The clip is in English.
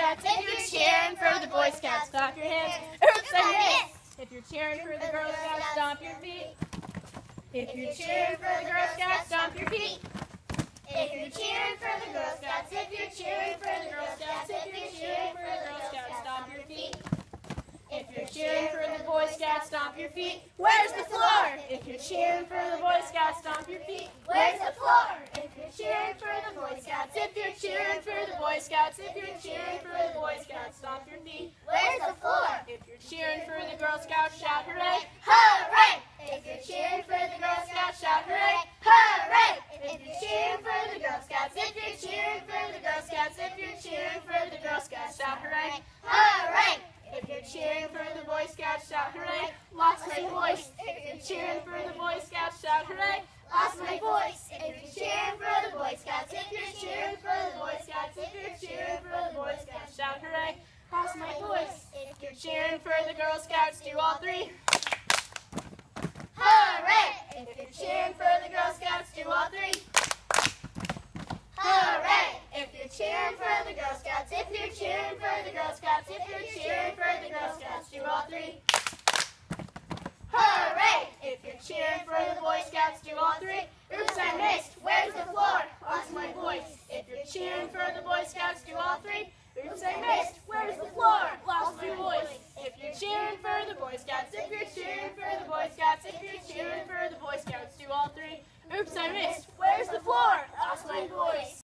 Scouts. If you're cheering for the Boy Scouts, clap your hands. Oops, I missed. If you're cheering for the Girl Scouts, stomp your feet. If you're cheering for the Girl Scouts, stomp your feet. If you're cheering for the Girl Scouts, if you're cheering for the Girl Scouts, if you're cheering for the Girl Scouts, stomp your feet. If you're cheering for the Boy Scouts, stomp your feet. Where's the floor? If you're cheering for the Boy Scouts, stomp your feet. Where's the floor? If you're cheering for the Boy Scouts, if you're cheering for the Boy Scouts, if you're cheering for the Boy Scouts, stomp your feet. Where's the floor? If you're cheering for the Girl Scouts, shout hooray! Hooray! If you're cheering for the Girl Scouts, shout hooray! Hooray! If you're cheering for the Girl Scouts, if you're cheering for the Girl Scouts, if you're cheering for the Girl Scouts, shout hooray! Hooray! If you're cheering for the Boy Scouts, shout hooray! Lost my voice. If you're cheering for the Boy Scouts, shout hooray! Lost my voice. If you're cheering for the Boy Scouts, if you're cheering for the Boy Scouts, if you're cheering for the Boy Scouts, shout hooray! Lost my voice. If you're cheering for the Girl Scouts, do all three. Hooray! If you're cheering for the Girl Scouts, do all three. Hooray! If you're cheering for the Girl Scouts, if you're cheering for the Girl Scouts, if you're cheering for the Girl Scouts, do all three. Hooray! If you're cheering for the Boy Scouts, do all three. Oops, I missed. Where's the floor? Lost my voice. If you're cheering for the Boy Scouts, do all three.